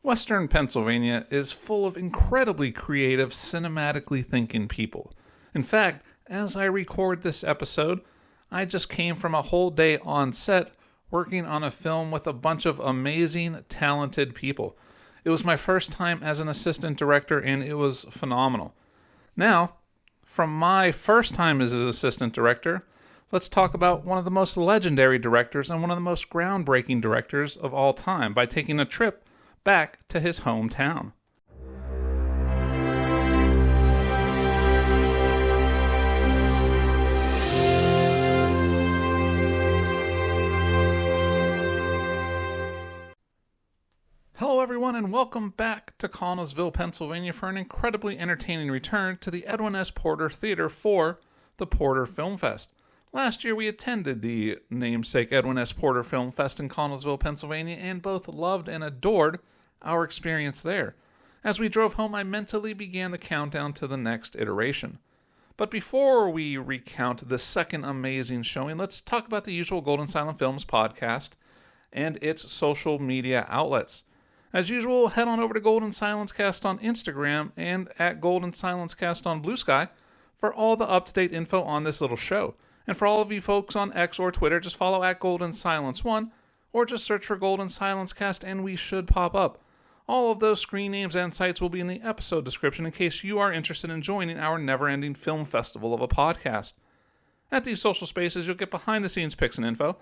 Western Pennsylvania is full of incredibly creative, cinematically thinking people. In fact, as I record this episode, I just came from a whole day on set working on a film with a bunch of amazing, talented people. It was my first time as an assistant director, and it was phenomenal. Now, from my first time as an assistant director, let's talk about one of the most legendary directors and one of the most groundbreaking directors of all time by taking a trip back to his hometown. Hello everyone, and welcome back to Connellsville, Pennsylvania for an incredibly entertaining return to the Edwin S. Porter Theater for the Porter Film Fest. Last year we attended the namesake Edwin S. Porter Film Fest in Connellsville, Pennsylvania, and both loved and adored our experience there. As we drove home, I mentally began the countdown to the next iteration. But before we recount the second amazing showing, let's talk about the usual Golden Silent Films podcast and its social media outlets. As usual, head on over to Golden Silence Cast on Instagram and at Golden Silence Cast on Bluesky for all the up-to-date info on this little show. And for all of you folks on X or Twitter, just follow at Golden Silence 1 or just search for Golden Silence Cast and we should pop up. All of those screen names and sites will be in the episode description in case you are interested in joining our never-ending film festival of a podcast. At these social spaces, you'll get behind-the-scenes pics and info,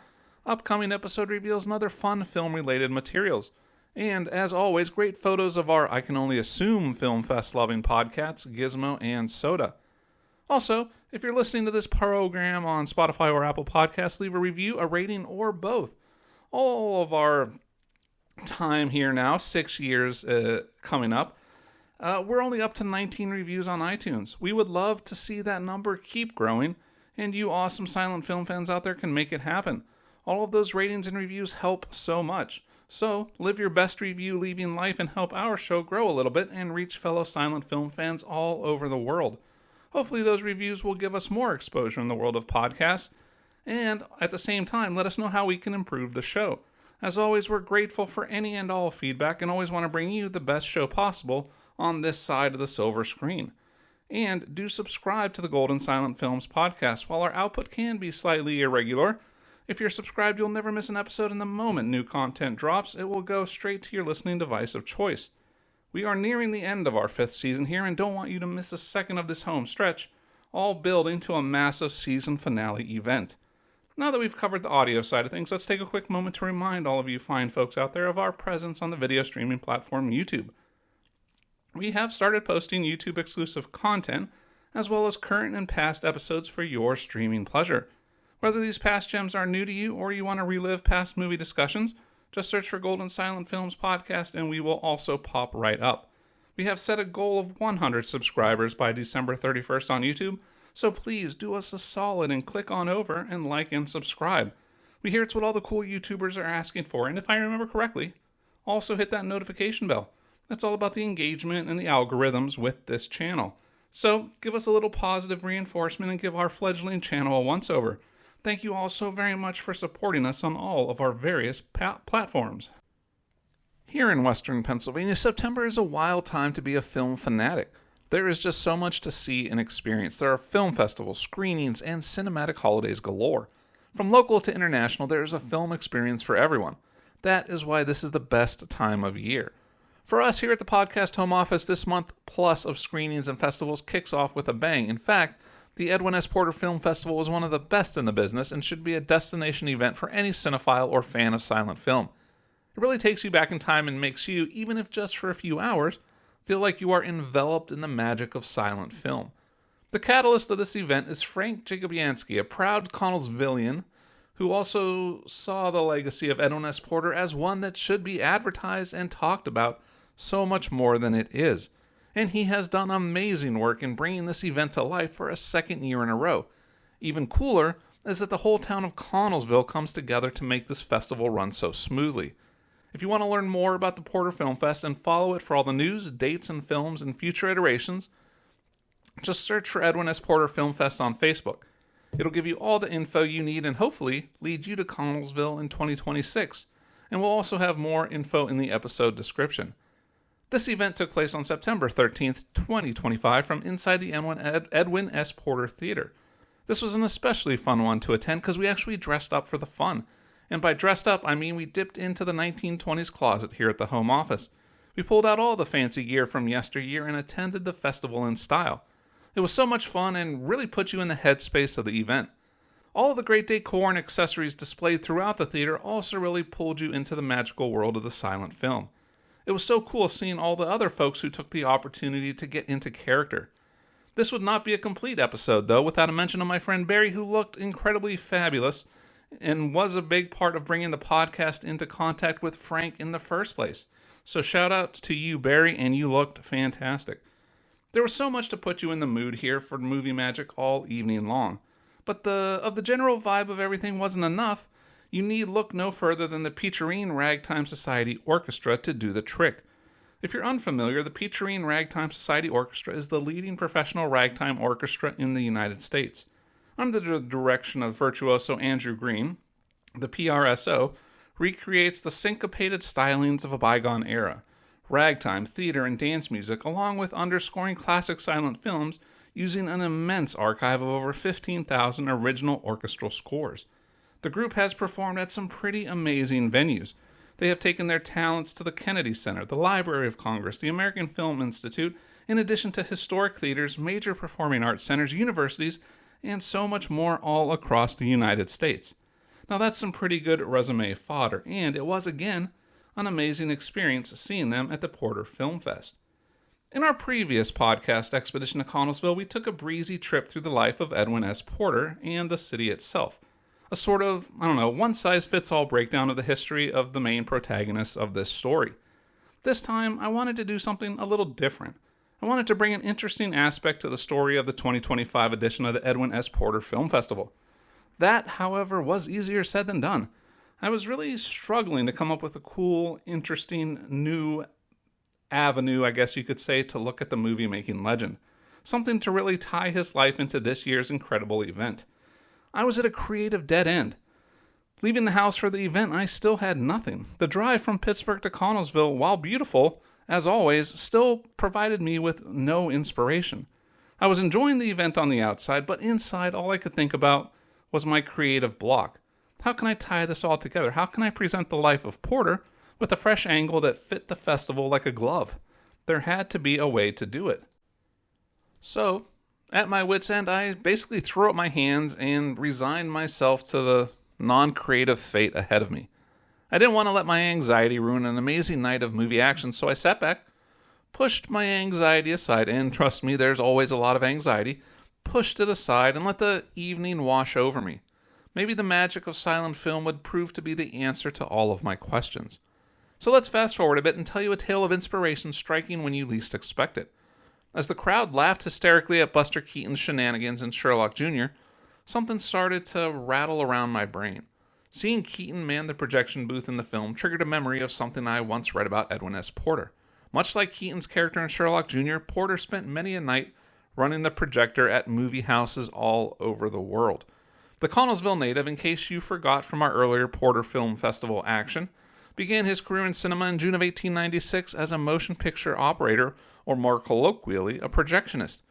upcoming episode reveals, and other fun film-related materials. And, as always, great photos of our I Can Only Assume Film Fest-loving podcasts, Gizmo and Soda. Also, if you're listening to this program on Spotify or Apple Podcasts, leave a review, a rating, or both. All of our time here now, 6 years coming up, we're only up to 19 reviews on iTunes. We would love to see that number keep growing, and you awesome silent film fans out there can make it happen. All of those ratings and reviews help so much. So, live your best review leaving life and help our show grow a little bit and reach fellow silent film fans all over the world. Hopefully those reviews will give us more exposure in the world of podcasts, and at the same time, let us know how we can improve the show. As always, we're grateful for any and all feedback and always want to bring you the best show possible on this side of the silver screen. And do subscribe to the Golden Silent Films podcast. While our output can be slightly irregular, if you're subscribed, you'll never miss an episode, and the moment new content drops, it will go straight to your listening device of choice. We are nearing the end of our 5th season here and don't want you to miss a second of this home stretch, all building to a massive season finale event. Now that we've covered the audio side of things, let's take a quick moment to remind all of you fine folks out there of our presence on the video streaming platform YouTube. We have started posting YouTube-exclusive content, as well as current and past episodes for your streaming pleasure. Whether these past gems are new to you or you want to relive past movie discussions, just search for Golden Silent Films Podcast and we will also pop right up. We have set a goal of 100 subscribers by December 31st on YouTube, so please do us a solid and click on over and like and subscribe. We hear it's what all the cool YouTubers are asking for, and if I remember correctly, also hit that notification bell. That's all about the engagement and the algorithms with this channel. So give us a little positive reinforcement and give our fledgling channel a once-over. Thank you all so very much for supporting us on all of our various platforms. Here in Western Pennsylvania, September is a wild time to be a film fanatic. There is just so much to see and experience. There are film festivals, screenings, and cinematic holidays galore. From local to international, there is a film experience for everyone. That is why this is the best time of year. For us here at the podcast home office, this month plus of screenings and festivals kicks off with a bang. In fact, the Edwin S. Porter Film Festival is one of the best in the business and should be a destination event for any cinephile or fan of silent film. It really takes you back in time and makes you, even if just for a few hours, feel like you are enveloped in the magic of silent film. The catalyst of this event is Frank Jacobianski, a proud Connellsvillian who also saw the legacy of Edwin S. Porter as one that should be advertised and talked about so much more than it is. And he has done amazing work in bringing this event to life for a second year in a row. Even cooler is that the whole town of Connellsville comes together to make this festival run so smoothly. If you want to learn more about the Porter Film Fest and follow it for all the news, dates, and films and future iterations, just search for Edwin S. Porter Film Fest on Facebook. It'll give you all the info you need and hopefully lead you to Connellsville in 2026. And we'll also have more info in the episode description. This event took place on September 13th, 2025 from inside the Edwin S. Porter Theater. This was an especially fun one to attend because we actually dressed up for the fun. And by dressed up, I mean we dipped into the 1920s closet here at the home office. We pulled out all the fancy gear from yesteryear and attended the festival in style. It was so much fun and really put you in the headspace of the event. All of the great decor and accessories displayed throughout the theater also really pulled you into the magical world of the silent film. It was so cool seeing all the other folks who took the opportunity to get into character. This would not be a complete episode, though, without a mention of my friend Barry, who looked incredibly fabulous and was a big part of bringing the podcast into contact with Frank in the first place. So shout out to you, Barry, and you looked fantastic. There was so much to put you in the mood here for movie magic all evening long. But the general vibe of everything wasn't enough. You need look no further than the Peacherine Ragtime Society Orchestra to do the trick. If you're unfamiliar, the Peacherine Ragtime Society Orchestra is the leading professional ragtime orchestra in the United States. Under the direction of virtuoso Andrew Green, the PRSO recreates the syncopated stylings of a bygone era, ragtime, theater, and dance music, along with underscoring classic silent films using an immense archive of over 15,000 original orchestral scores. The group has performed at some pretty amazing venues. They have taken their talents to the Kennedy Center, the Library of Congress, the American Film Institute, in addition to historic theaters, major performing arts centers, universities, and so much more all across the United States. Now that's some pretty good resume fodder, and it was, again, an amazing experience seeing them at the Porter Film Fest. In our previous podcast expedition to Connellsville, we took a breezy trip through the life of Edwin S. Porter and the city itself. A sort of, one-size-fits-all breakdown of the history of the main protagonists of this story. This time, I wanted to do something a little different. I wanted to bring an interesting aspect to the story of the 2025 edition of the Edwin S. Porter Film Festival. That, however, was easier said than done. I was really struggling to come up with a cool, interesting, new avenue, I guess you could say, to look at the movie-making legend. Something to really tie his life into this year's incredible event. I was at a creative dead end. Leaving the house for the event, I still had nothing. The drive from Pittsburgh to Connellsville, while beautiful, as always, still provided me with no inspiration. I was enjoying the event on the outside, but inside all I could think about was my creative block. How can I tie this all together? How can I present the life of Porter with a fresh angle that fit the festival like a glove? There had to be a way to do it. So, at my wit's end, I basically threw up my hands and resigned myself to the non-creative fate ahead of me. I didn't want to let my anxiety ruin an amazing night of movie action, so I sat back, pushed my anxiety aside, and trust me, there's always a lot of anxiety, pushed it aside and let the evening wash over me. Maybe the magic of silent film would prove to be the answer to all of my questions. So let's fast forward a bit and tell you a tale of inspiration striking when you least expect it. As the crowd laughed hysterically at Buster Keaton's shenanigans in Sherlock Jr., something started to rattle around my brain. Seeing Keaton man the projection booth in the film triggered a memory of something I once read about Edwin S. Porter. Much like Keaton's character in Sherlock Jr., Porter spent many a night running the projector at movie houses all over the world. The Connellsville native, in case you forgot from our earlier Porter Film Festival action, began his career in cinema in June of 1896 as a motion picture operator, or more colloquially, a projectionist.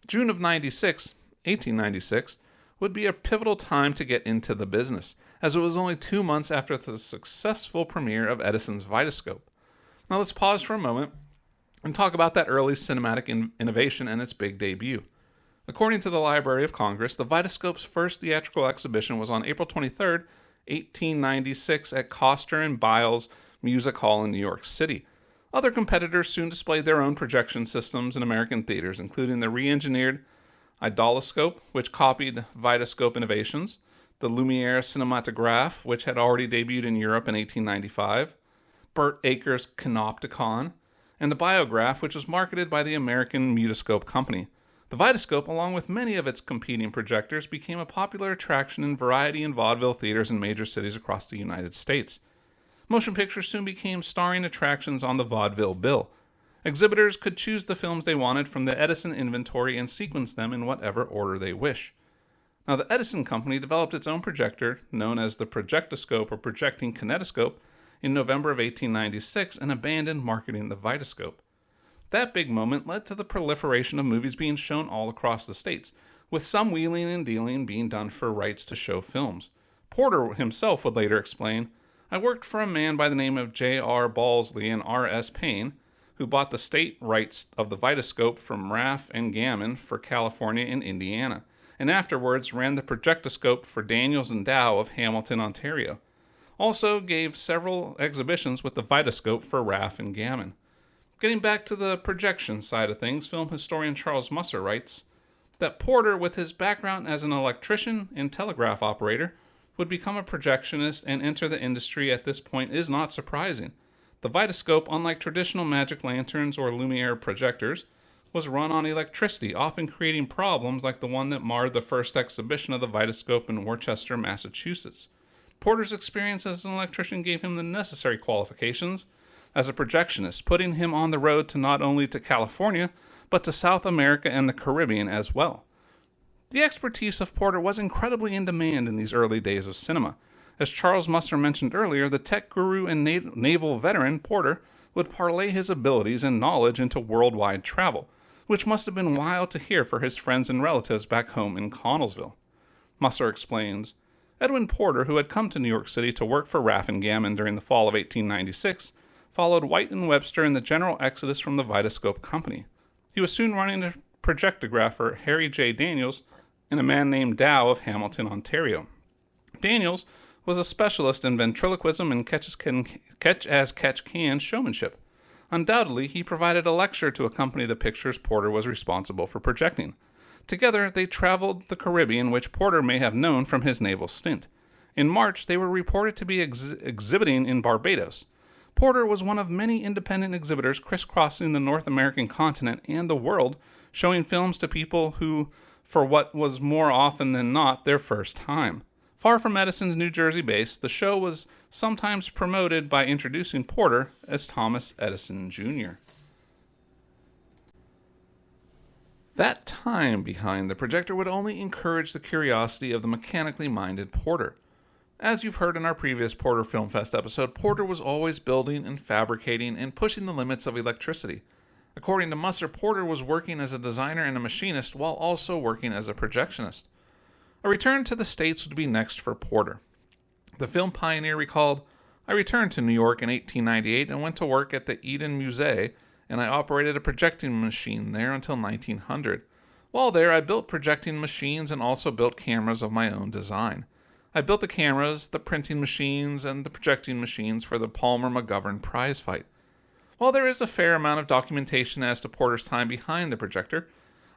June of 1896, would be a pivotal time to get into the business, as it was only 2 months after the successful premiere of Edison's Vitascope. Now let's pause for a moment and talk about that early cinematic innovation and its big debut. According to the Library of Congress, the Vitascope's first theatrical exhibition was on April 23rd, 1896 at Coster and Biles Music Hall in New York City. Other competitors soon displayed their own projection systems in American theaters, including the re-engineered Idoloscope, which copied Vitascope innovations, the Lumiere Cinematograph, which had already debuted in Europe in 1895, Burt Aker's Canopticon, and the Biograph, which was marketed by the American Mutoscope Company. The Vitascope, along with many of its competing projectors, became a popular attraction in variety and vaudeville theaters in major cities across the United States. Motion pictures soon became starring attractions on the vaudeville bill. Exhibitors could choose the films they wanted from the Edison inventory and sequence them in whatever order they wish. Now, the Edison Company developed its own projector, known as the projectoscope or projecting kinetoscope, in November of 1896 and abandoned marketing the Vitascope. That big moment led to the proliferation of movies being shown all across the states, with some wheeling and dealing being done for rights to show films. Porter himself would later explain, "I worked for a man by the name of J.R. Balsley and R.S. Payne, who bought the state rights of the Vitascope from Raff and Gammon for California and Indiana, and afterwards ran the projectoscope for Daniels and Dow of Hamilton, Ontario. Also gave several exhibitions with the Vitascope for Raff and Gammon." Getting back to the projection side of things, film historian Charles Musser writes that Porter, with his background as an electrician and telegraph operator, would become a projectionist and enter the industry at this point is not surprising. The Vitascope, unlike traditional magic lanterns or Lumiere projectors, was run on electricity, often creating problems like the one that marred the first exhibition of the Vitascope in Worcester, Massachusetts. Porter's experience as an electrician gave him the necessary qualifications as a projectionist, putting him on the road to not only to California, but to South America and the Caribbean as well. The expertise of Porter was incredibly in demand in these early days of cinema. As Charles Musser mentioned earlier, the tech guru and naval veteran Porter would parlay his abilities and knowledge into worldwide travel, which must have been wild to hear for his friends and relatives back home in Connellsville. Musser explains, Edwin Porter, who had come to New York City to work for Raff and Gammon during the fall of 1896, followed White and Webster in the general exodus from the Vitascope Company. He was soon running a projectographer, Harry J. Daniels, and a man named Dow of Hamilton, Ontario. Daniels was a specialist in ventriloquism and catch-as-catch-can showmanship. Undoubtedly, he provided a lecture to accompany the pictures Porter was responsible for projecting. Together, they traveled the Caribbean, which Porter may have known from his naval stint. In March, they were reported to be exhibiting in Barbados. Porter was one of many independent exhibitors crisscrossing the North American continent and the world, showing films to people who, for what was more often than not their first time. Far from Edison's New Jersey base, the show was sometimes promoted by introducing Porter as Thomas Edison Jr. That time behind the projector would only encourage the curiosity of the mechanically minded Porter. As you've heard in our previous Porter Film Fest episode, Porter was always building and fabricating and pushing the limits of electricity. According to Musser, Porter was working as a designer and a machinist while also working as a projectionist. A return to the States would be next for Porter. The film pioneer recalled, "I returned to New York in 1898 and went to work at the Eden Musée, and I operated a projecting machine there until 1900. While there, I built projecting machines and also built cameras of my own design. I built the cameras, the printing machines, and the projecting machines for the Palmer McGovern prize fight." While there is a fair amount of documentation as to Porter's time behind the projector,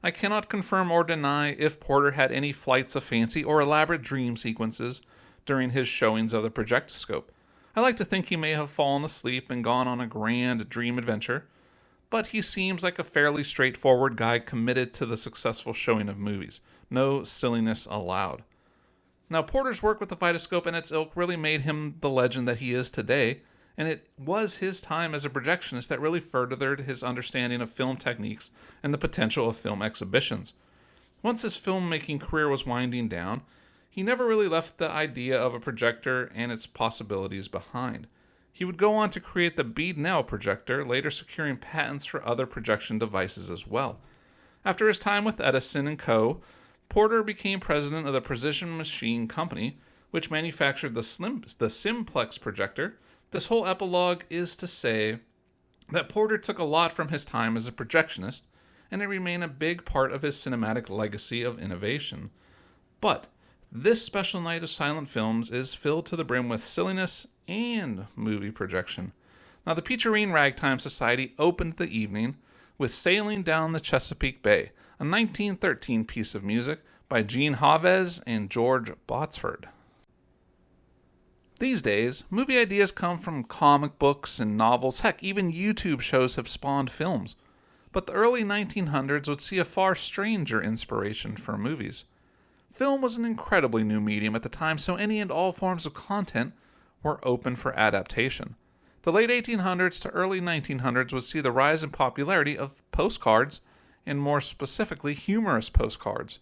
I cannot confirm or deny if Porter had any flights of fancy or elaborate dream sequences during his showings of the projectoscope. I like to think he may have fallen asleep and gone on a grand dream adventure, but he seems like a fairly straightforward guy committed to the successful showing of movies. No silliness allowed. Now, Porter's work with the Vitascope and its ilk really made him the legend that he is today, and it was his time as a projectionist that really furthered his understanding of film techniques and the potential of film exhibitions. Once his filmmaking career was winding down, he never really left the idea of a projector and its possibilities behind. He would go on to create the Bead-Nell projector, later securing patents for other projection devices as well. After his time with Edison and Co., Porter became president of the Precision Machine Company, which manufactured the Simplex projector. This whole epilogue is to say that Porter took a lot from his time as a projectionist, and it remained a big part of his cinematic legacy of innovation. But this special night of silent films is filled to the brim with silliness and movie projection. Now, the Peacherine Ragtime Society opened the evening with Sailing Down the Chesapeake Bay, a 1913 piece of music by Gene Haves and George Botsford. These days, movie ideas come from comic books and novels. Heck, even YouTube shows have spawned films. But the early 1900s would see a far stranger inspiration for movies. Film was an incredibly new medium at the time, so any and all forms of content were open for adaptation. The late 1800s to early 1900s would see the rise in popularity of postcards, and more specifically, humorous postcards.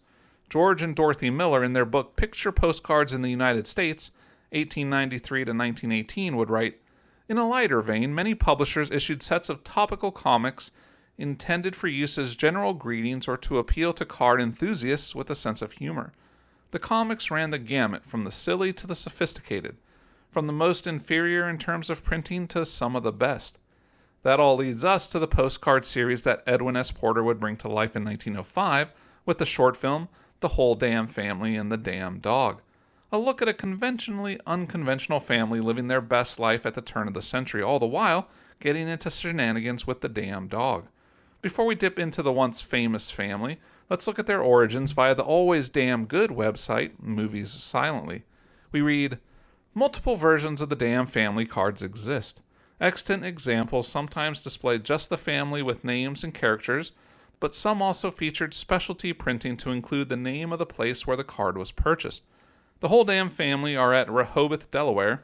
George and Dorothy Miller, in their book Picture Postcards in the United States, 1893 to 1918, would write, "In a lighter vein, many publishers issued sets of topical comics intended for use as general greetings or to appeal to card enthusiasts with a sense of humor. The comics ran the gamut from the silly to the sophisticated, from the most inferior in terms of printing to some of the best. That all leads us to the postcard series that Edwin S. Porter would bring to life in 1905 with the short film The Whole Damn Family and the Damn Dog. A look at a conventionally unconventional family living their best life at the turn of the century, all the while getting into shenanigans with the damn dog. Before we dip into the once famous family, let's look at their origins via the always damn good website, Movies Silently. We read, multiple versions of the damn family cards exist. Extant examples sometimes displayed just the family with names and characters, but some also featured specialty printing to include the name of the place where the card was purchased. The Whole Damn Family are at Rehoboth, Delaware,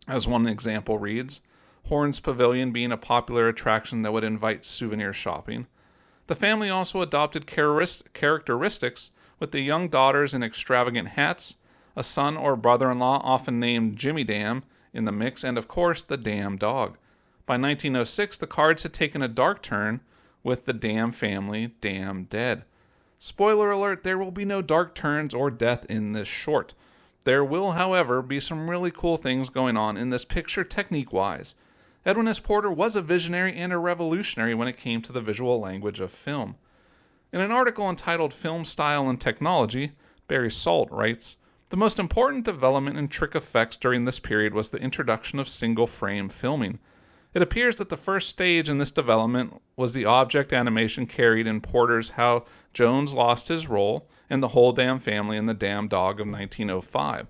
as one example reads, Horn's Pavilion being a popular attraction that would invite souvenir shopping. The family also adopted characteristics with the young daughters in extravagant hats, a son or brother-in-law often named Jimmy Dam in the mix, and of course the damn dog. By 1906, the cards had taken a dark turn with the damn family damn dead. Spoiler alert, there will be no dark turns or death in this short. There will, however, be some really cool things going on in this picture technique-wise. Edwin S. Porter was a visionary and a revolutionary when it came to the visual language of film. In an article entitled Film Style and Technology, Barry Salt writes, the most important development in trick effects during this period was the introduction of single-frame filming. It appears that the first stage in this development was the object animation carried in Porter's How Jones Lost His Role and The Whole Damn Family and the Damn Dog of 1905.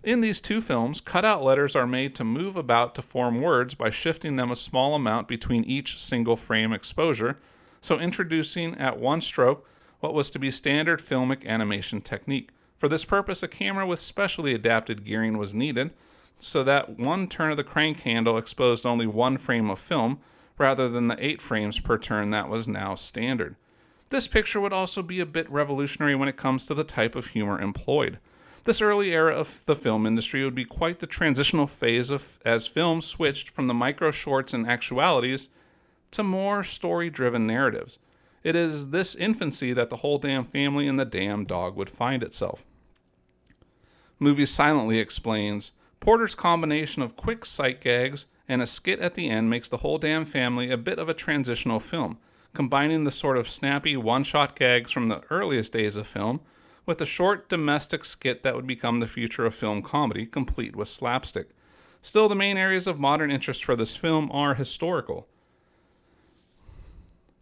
In these two films, cutout letters are made to move about to form words by shifting them a small amount between each single-frame exposure, so introducing at one stroke what was to be standard filmic animation technique. For this purpose, a camera with specially adapted gearing was needed, so that one turn of the crank handle exposed only one frame of film, rather than the 8 frames per turn that was now standard. This picture would also be a bit revolutionary when it comes to the type of humor employed. This early era of the film industry would be quite the transitional phase as film switched from the micro shorts and actualities to more story-driven narratives. It is this infancy that the Whole Damn Family and the Damn Dog would find itself. Movies Silently explains, Porter's combination of quick sight gags and a skit at the end makes The Whole Damn Family a bit of a transitional film, combining the sort of snappy one-shot gags from the earliest days of film with a short domestic skit that would become the future of film comedy, complete with slapstick. Still, the main areas of modern interest for this film are historical.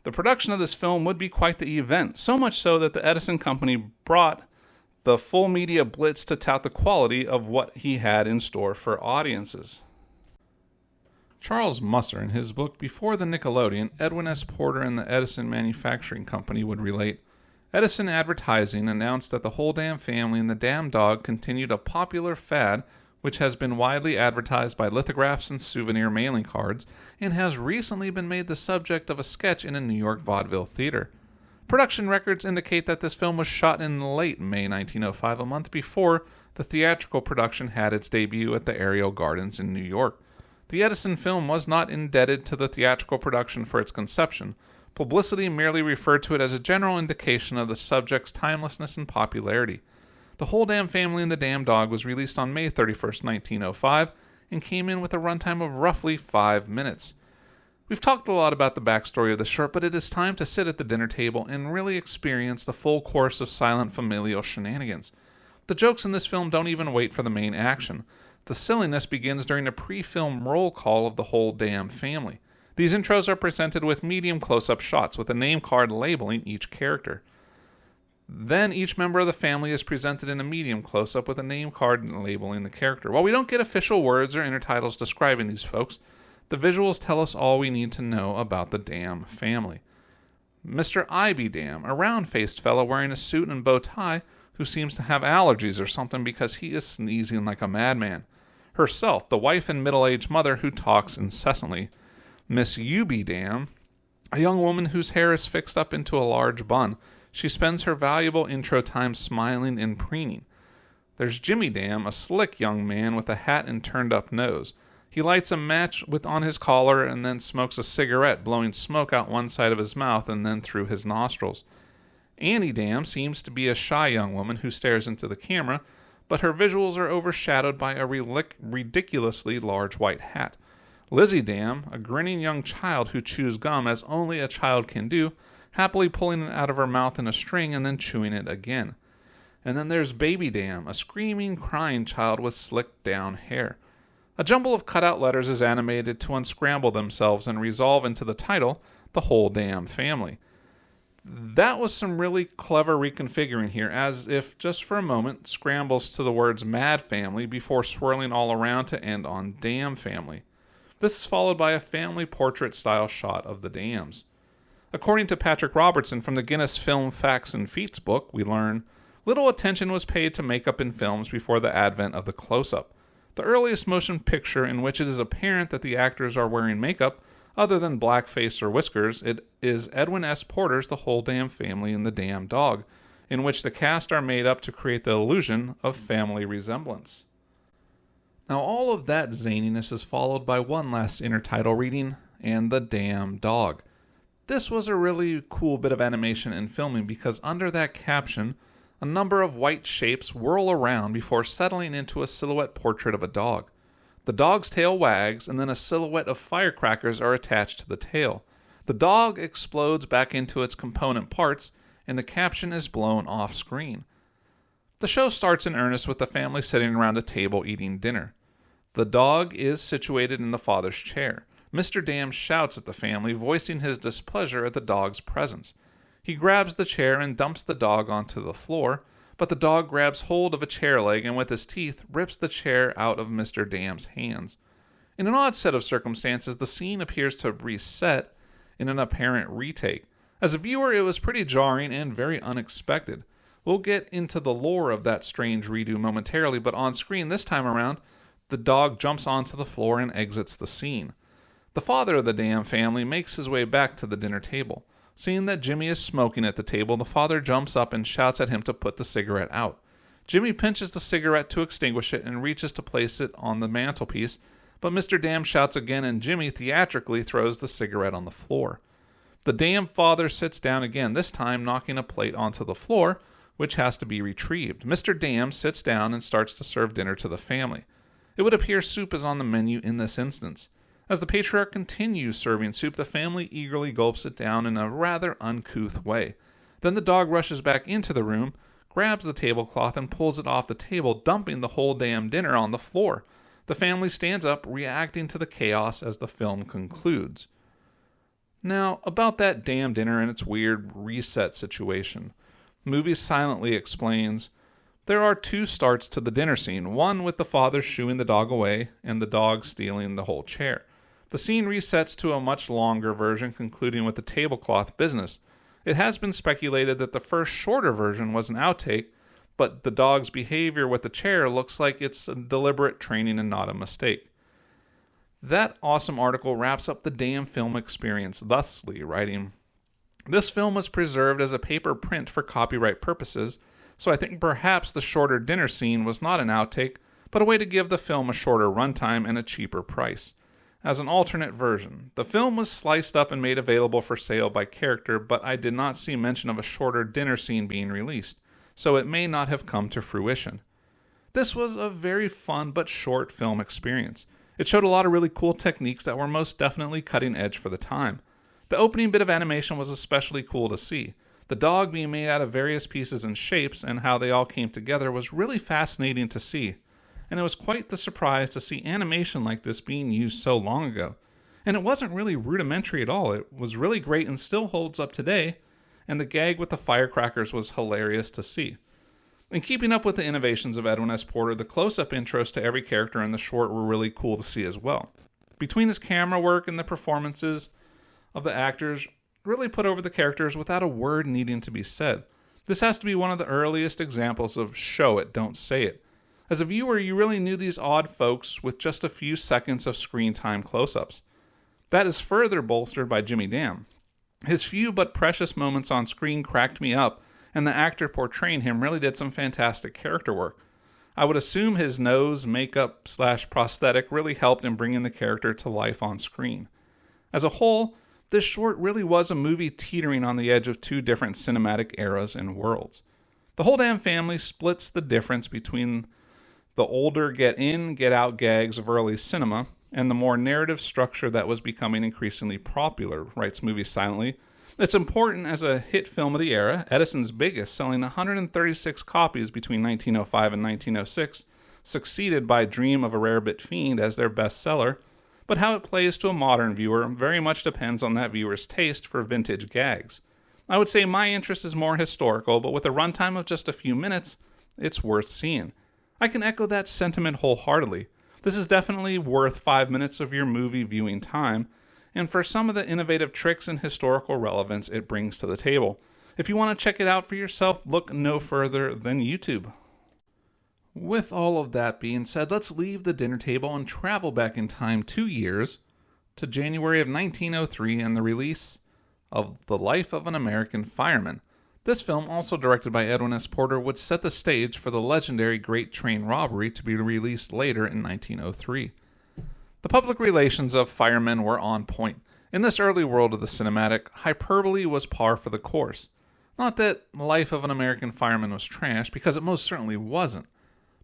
The production of this film would be quite the event, so much so that the Edison Company brought the full media blitz to tout the quality of what he had in store for audiences. Charles Musser, in his book Before the Nickelodeon, Edwin S. Porter and the Edison Manufacturing Company would relate, Edison Advertising announced that the Whole Damn Family and the Damn Dog continued a popular fad which has been widely advertised by lithographs and souvenir mailing cards and has recently been made the subject of a sketch in a New York vaudeville theater. Production records indicate that this film was shot in late May 1905, a month before the theatrical production had its debut at the Ariel Gardens in New York. The Edison film was not indebted to the theatrical production for its conception. Publicity merely referred to it as a general indication of the subject's timelessness and popularity. The Whole Damn Family and the Damn Dog was released on May 31st, 1905, and came in with a runtime of roughly 5 minutes. We've talked a lot about the backstory of the short, but it is time to sit at the dinner table and really experience the full course of silent familial shenanigans. The jokes in this film don't even wait for the main action. The silliness begins during the pre-film roll call of the Whole Damn Family. These intros are presented with medium close-up shots with a name card labeling each character. Then each member of the family is presented in a medium close-up with a name card labeling the character. While we don't get official words or intertitles describing these folks, the visuals tell us all we need to know about the Damn family. Mr. I.B. Dam, a round-faced fellow wearing a suit and bow tie who seems to have allergies or something because he is sneezing like a madman. Herself, the wife and middle-aged mother who talks incessantly. Miss U.B. Dam, a young woman whose hair is fixed up into a large bun. She spends her valuable intro time smiling and preening. There's Jimmy Dam, a slick young man with a hat and turned-up nose. He lights a match on his collar and then smokes a cigarette, blowing smoke out one side of his mouth and then through his nostrils. Annie Dam seems to be a shy young woman who stares into the camera, but her visuals are overshadowed by a ridiculously large white hat. Lizzie Dam, a grinning young child who chews gum as only a child can do, happily pulling it out of her mouth in a string and then chewing it again. And then there's Baby Dam, a screaming, crying child with slicked down hair. A jumble of cutout letters is animated to unscramble themselves and resolve into the title, The Whole Damn Family. That was some really clever reconfiguring here, as if, just for a moment, scrambles to the words Mad Family before swirling all around to end on Dam Family. This is followed by a family portrait-style shot of the Dams. According to Patrick Robertson from the Guinness Film Facts and Feats book, we learn, little attention was paid to makeup in films before the advent of the close-up. The earliest motion picture in which it is apparent that the actors are wearing makeup, other than blackface or whiskers, it is Edwin S. Porter's The Whole Damn Family and the Damn Dog, in which the cast are made up to create the illusion of family resemblance. Now all of that zaniness is followed by one last intertitle reading, and the Damn Dog. This was a really cool bit of animation and filming because under that caption, a number of white shapes whirl around before settling into a silhouette portrait of a dog. The dog's tail wags, and then a silhouette of firecrackers are attached to the tail. The dog explodes back into its component parts, and the caption is blown off screen. The show starts in earnest with the family sitting around a table eating dinner. The dog is situated in the father's chair. Mr. Dam shouts at the family, voicing his displeasure at the dog's presence. He grabs the chair and dumps the dog onto the floor, but the dog grabs hold of a chair leg and with his teeth rips the chair out of Mr. Dam's hands. In an odd set of circumstances, the scene appears to reset in an apparent retake. As a viewer, it was pretty jarring and very unexpected. We'll get into the lore of that strange redo momentarily, but on screen this time around, the dog jumps onto the floor and exits the scene. The father of the Dam family makes his way back to the dinner table. Seeing that Jimmy is smoking at the table, the father jumps up and shouts at him to put the cigarette out. Jimmy pinches the cigarette to extinguish it and reaches to place it on the mantelpiece, but Mr. Dam shouts again and Jimmy theatrically throws the cigarette on the floor. The Dam father sits down again, this time knocking a plate onto the floor, which has to be retrieved. Mr. Dam sits down and starts to serve dinner to the family. It would appear soup is on the menu in this instance. As the patriarch continues serving soup, the family eagerly gulps it down in a rather uncouth way. Then the dog rushes back into the room, grabs the tablecloth, and pulls it off the table, dumping the whole damn dinner on the floor. The family stands up, reacting to the chaos as the film concludes. Now, about that damn dinner and its weird reset situation. The movie silently explains, there are two starts to the dinner scene, one with the father shooing the dog away, and the dog stealing the whole chair. The scene resets to a much longer version, concluding with the tablecloth business. It has been speculated that the first shorter version was an outtake, but the dog's behavior with the chair looks like it's a deliberate training and not a mistake. That awesome article wraps up the damn film experience thusly, writing, this film was preserved as a paper print for copyright purposes, so I think perhaps the shorter dinner scene was not an outtake, but a way to give the film a shorter runtime and a cheaper price. As an alternate version, the film was sliced up and made available for sale by character, but I did not see mention of a shorter dinner scene being released, so it may not have come to fruition. This was a very fun but short film experience. It showed a lot of really cool techniques that were most definitely cutting edge for the time. The opening bit of animation was especially cool to see. The dog being made out of various pieces and shapes and how they all came together was really fascinating to see. And it was quite the surprise to see animation like this being used so long ago. And it wasn't really rudimentary at all. It was really great and still holds up today, and the gag with the firecrackers was hilarious to see. In keeping up with the innovations of Edwin S. Porter, the close-up intros to every character in the short were really cool to see as well. Between his camera work and the performances of the actors, really put over the characters without a word needing to be said. This has to be one of the earliest examples of show it, don't say it. As a viewer, you really knew these odd folks with just a few seconds of screen time close-ups. That is further bolstered by Jimmy Dam. His few but precious moments on screen cracked me up, and the actor portraying him really did some fantastic character work. I would assume his nose, makeup / prosthetic really helped in bringing the character to life on screen. As a whole, this short really was a movie teetering on the edge of two different cinematic eras and worlds. The whole damn family splits the difference between the older get in, get out gags of early cinema and the more narrative structure that was becoming increasingly popular, writes Movie Silently. It's important as a hit film of the era, Edison's biggest, selling 136 copies between 1905 and 1906, succeeded by Dream of a Rarebit Fiend as their bestseller, but how it plays to a modern viewer very much depends on that viewer's taste for vintage gags. I would say my interest is more historical, but with a runtime of just a few minutes, it's worth seeing. I can echo that sentiment wholeheartedly. This is definitely worth 5 minutes of your movie viewing time, and for some of the innovative tricks and historical relevance it brings to the table. If you want to check it out for yourself, look no further than YouTube. With all of that being said, let's leave the dinner table and travel back in time 2 years to January of 1903 and the release of The Life of an American Fireman. This film, also directed by Edwin S. Porter, would set the stage for the legendary Great Train Robbery to be released later in 1903. The public relations of Fireman were on point. In this early world of the cinematic, hyperbole was par for the course. Not that Life of an American Fireman was trash, because it most certainly wasn't.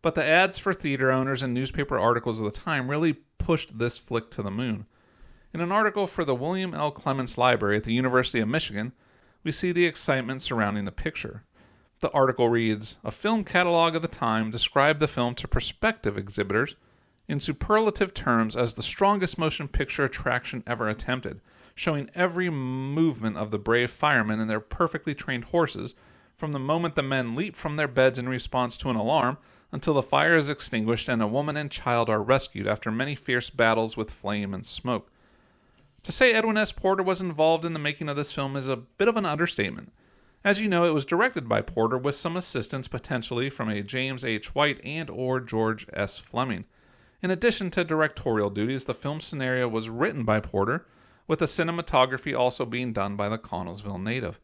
But the ads for theater owners and newspaper articles of the time really pushed this flick to the moon. In an article for the William L. Clements Library at the University of Michigan, we see the excitement surrounding the picture. The article reads, "A film catalog of the time described the film to prospective exhibitors in superlative terms as the strongest motion picture attraction ever attempted, showing every movement of the brave firemen and their perfectly trained horses, from the moment the men leap from their beds in response to an alarm until the fire is extinguished and a woman and child are rescued after many fierce battles with flame and smoke." To say Edwin S. Porter was involved in the making of this film is a bit of an understatement. As you know, it was directed by Porter with some assistance potentially from a James H. White and or George S. Fleming. In addition to directorial duties, the film scenario was written by Porter, with the cinematography also being done by the Connellsville native.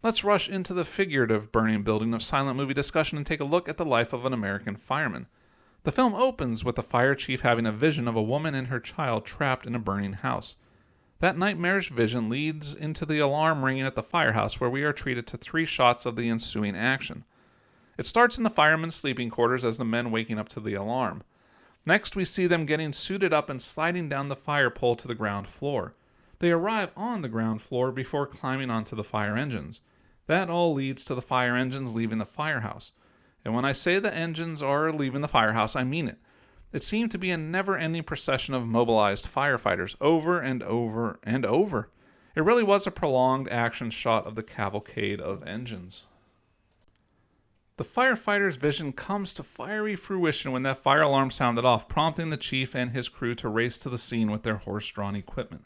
Let's rush into the figurative burning building of silent movie discussion and take a look at the life of an American fireman. The film opens with the fire chief having a vision of a woman and her child trapped in a burning house. That nightmarish vision leads into the alarm ringing at the firehouse, where we are treated to 3 shots of the ensuing action. It starts in the firemen's sleeping quarters as the men waking up to the alarm. Next, we see them getting suited up and sliding down the fire pole to the ground floor. They arrive on the ground floor before climbing onto the fire engines. That all leads to the fire engines leaving the firehouse. And when I say the engines are leaving the firehouse, I mean it. It seemed to be a never-ending procession of mobilized firefighters, over and over and over. It really was a prolonged action shot of the cavalcade of engines. The firefighter's vision comes to fiery fruition when that fire alarm sounded off, prompting the chief and his crew to race to the scene with their horse-drawn equipment.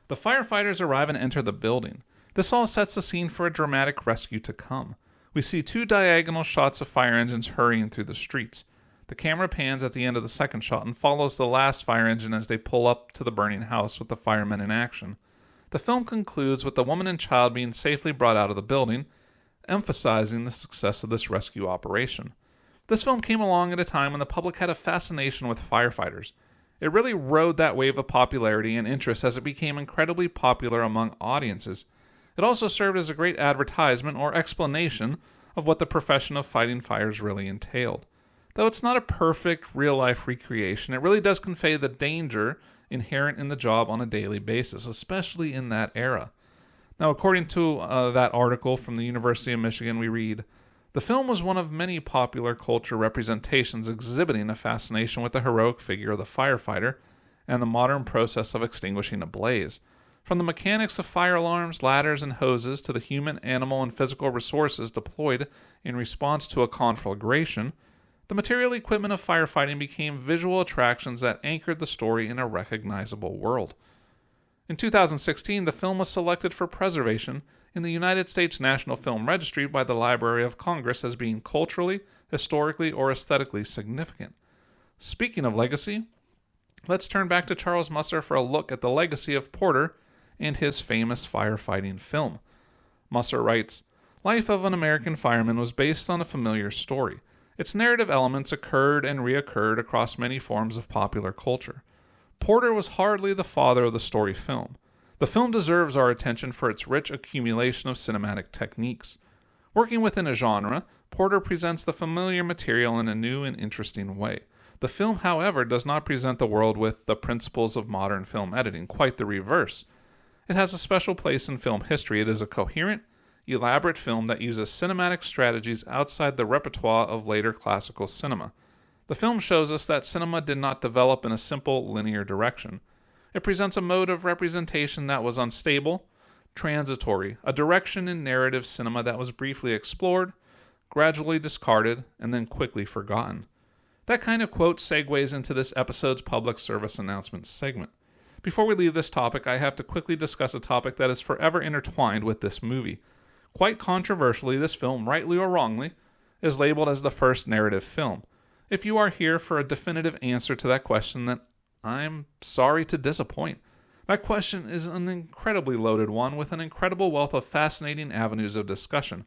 The firefighters arrive and enter the building. This all sets the scene for a dramatic rescue to come. We see 2 diagonal shots of fire engines hurrying through the streets. The camera pans at the end of the second shot and follows the last fire engine as they pull up to the burning house with the firemen in action. The film concludes with the woman and child being safely brought out of the building, emphasizing the success of this rescue operation. This film came along at a time when the public had a fascination with firefighters. It really rode that wave of popularity and interest as it became incredibly popular among audiences. It also served as a great advertisement or explanation of what the profession of fighting fires really entailed. Though it's not a perfect, real-life recreation, it really does convey the danger inherent in the job on a daily basis, especially in that era. Now, according to that article from the University of Michigan, we read, "The film was one of many popular culture representations exhibiting a fascination with the heroic figure of the firefighter and the modern process of extinguishing a blaze. From the mechanics of fire alarms, ladders, and hoses to the human, animal, and physical resources deployed in response to a conflagration, the material equipment of firefighting became visual attractions that anchored the story in a recognizable world." In 2016, the film was selected for preservation in the United States National Film Registry by the Library of Congress as being culturally, historically, or aesthetically significant. Speaking of legacy, let's turn back to Charles Musser for a look at the legacy of Porter and his famous firefighting film. Musser writes, "Life of an American Fireman was based on a familiar story. Its narrative elements occurred and reoccurred across many forms of popular culture. Porter was hardly the father of the story film. The film deserves our attention for its rich accumulation of cinematic techniques. Working within a genre, Porter presents the familiar material in a new and interesting way. The film, however, does not present the world with the principles of modern film editing, quite the reverse. It has a special place in film history. It is a coherent, elaborate film that uses cinematic strategies outside the repertoire of later classical cinema. The film shows us that cinema did not develop in a simple, linear direction. It presents a mode of representation that was unstable, transitory, a direction in narrative cinema that was briefly explored, gradually discarded, and then quickly forgotten. That kind of quote segues into this episode's public service announcement segment. Before we leave this topic, I have to quickly discuss a topic that is forever intertwined with this movie. Quite controversially, this film, rightly or wrongly, is labeled as the first narrative film. If you are here for a definitive answer to that question, then I'm sorry to disappoint. That question is an incredibly loaded one with an incredible wealth of fascinating avenues of discussion.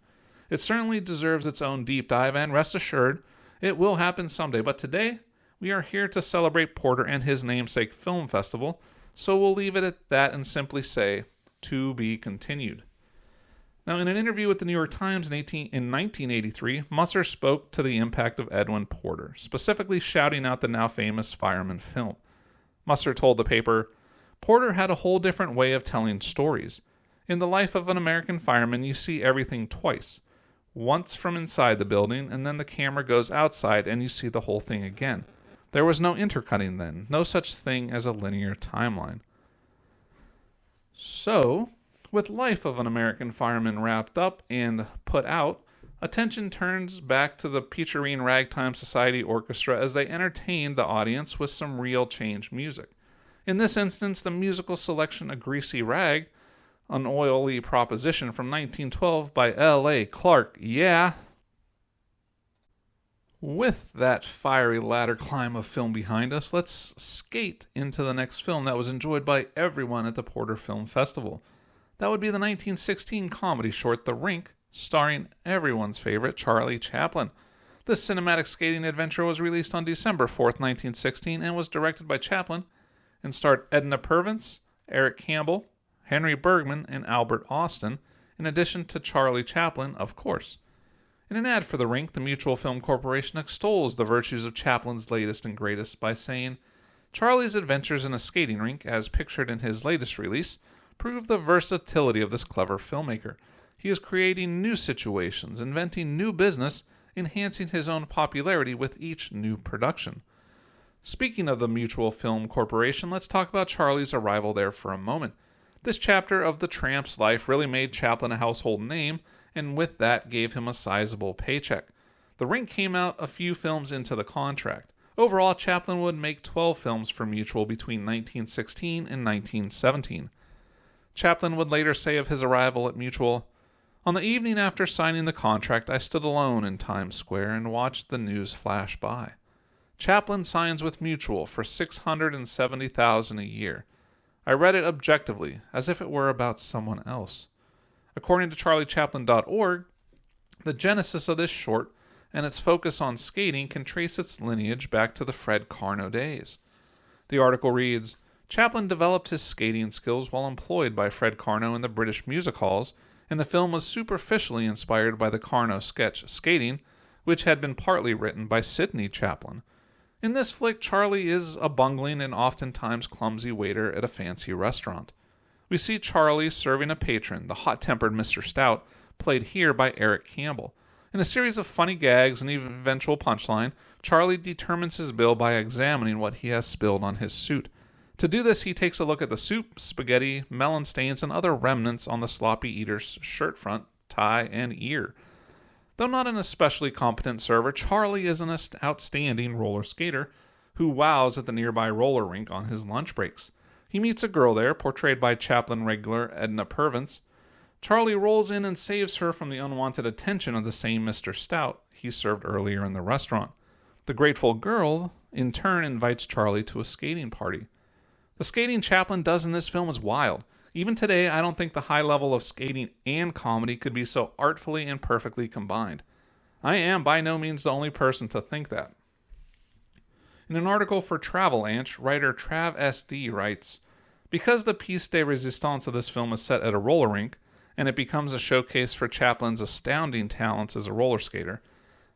It certainly deserves its own deep dive, and rest assured, it will happen someday. But today, we are here to celebrate Porter and his namesake film festival, so we'll leave it at that and simply say, to be continued. Now, in an interview with the New York Times in 1983, Musser spoke to the impact of Edwin Porter, specifically shouting out the now famous Fireman film. Musser told the paper, "Porter had a whole different way of telling stories. In the life of an American fireman, you see everything twice. Once from inside the building, and then the camera goes outside and you see the whole thing again. There was no intercutting then, no such thing as a linear timeline." So, with Life of an American Fireman wrapped up and put out, attention turns back to the Peacherine Ragtime Society Orchestra as they entertained the audience with some real change music. In this instance, the musical selection A Greasy Rag, an oily proposition from 1912 by L.A. Clark, yeah. With that fiery ladder climb of film behind us, let's skate into the next film that was enjoyed by everyone at the Porter Film Festival. That would be the 1916 comedy short The Rink, starring everyone's favorite Charlie Chaplin. This cinematic skating adventure was released on December 4th, 1916, and was directed by Chaplin and starred Edna Purvis, Eric Campbell, Henry Bergman, and Albert Austin, in addition to Charlie Chaplin, of course. In an ad for The Rink, the Mutual Film Corporation extols the virtues of Chaplin's latest and greatest by saying, "Charlie's adventures in a skating rink, as pictured in his latest release, prove the versatility of this clever filmmaker. He is creating new situations, inventing new business, enhancing his own popularity with each new production." Speaking of the Mutual Film Corporation, let's talk about Charlie's arrival there for a moment. This chapter of the tramp's life really made Chaplin a household name, and with that gave him a sizable paycheck. The Rink came out a few films into the contract. Overall, Chaplin would make 12 films for Mutual between 1916 and 1917. Chaplin would later say of his arrival at Mutual, "On the evening after signing the contract, I stood alone in Times Square and watched the news flash by. Chaplin signs with Mutual for $670,000 a year. I read it objectively, as if it were about someone else." According to CharlieChaplin.org, the genesis of this short and its focus on skating can trace its lineage back to the Fred Carno days. The article reads, "Chaplin developed his skating skills while employed by Fred Carno in the British music halls, and the film was superficially inspired by the Carno sketch Skating, which had been partly written by Sidney Chaplin. In this flick, Charlie is a bungling and oftentimes clumsy waiter at a fancy restaurant. We see Charlie serving a patron, the hot-tempered Mr. Stout, played here by Eric Campbell. In a series of funny gags and eventual punchline, Charlie determines his bill by examining what he has spilled on his suit. To do this, he takes a look at the soup, spaghetti, melon stains, and other remnants on the sloppy eater's shirt front, tie, and ear. Though not an especially competent server, Charlie is an outstanding roller skater who wows at the nearby roller rink on his lunch breaks. He meets a girl there, portrayed by Chaplin regular Edna Purvis. Charlie rolls in and saves her from the unwanted attention of the same Mr. Stout he served earlier in the restaurant. The grateful girl, in turn, invites Charlie to a skating party. The skating Chaplin does in this film is wild. Even today, I don't think the high level of skating and comedy could be so artfully and perfectly combined. I am by no means the only person to think that. In an article for Travel Anch, writer Trav SD writes, because the piece de resistance of this film is set at a roller rink, and it becomes a showcase for Chaplin's astounding talents as a roller skater,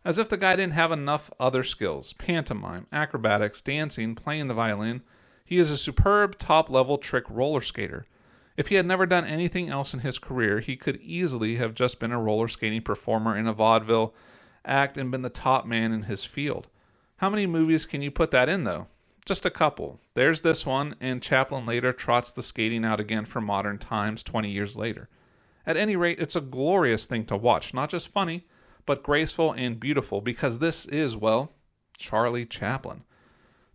as if the guy didn't have enough other skills, pantomime, acrobatics, dancing, playing the violin, he is a superb top-level trick roller skater. If he had never done anything else in his career, he could easily have just been a roller skating performer in a vaudeville act and been the top man in his field. How many movies can you put that in, though? Just a couple. There's this one, and Chaplin later trots the skating out again for modern times 20 years later. At any rate, it's a glorious thing to watch, not just funny, but graceful and beautiful, because this is, well, Charlie Chaplin.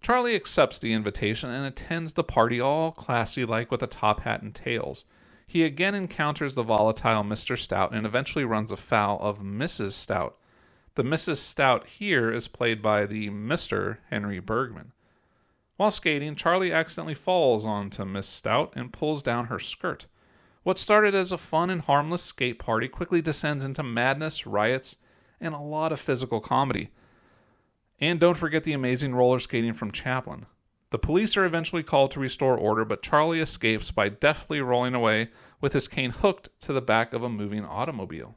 Charlie accepts the invitation and attends the party all classy-like with a top hat and tails. He again encounters the volatile Mr. Stout and eventually runs afoul of Mrs. Stout. The Mrs. Stout here is played by the Mr. Henry Bergman. While skating, Charlie accidentally falls onto Miss Stout and pulls down her skirt. What started as a fun and harmless skate party quickly descends into madness, riots, and a lot of physical comedy. And don't forget the amazing roller skating from Chaplin. The police are eventually called to restore order, but Charlie escapes by deftly rolling away with his cane hooked to the back of a moving automobile.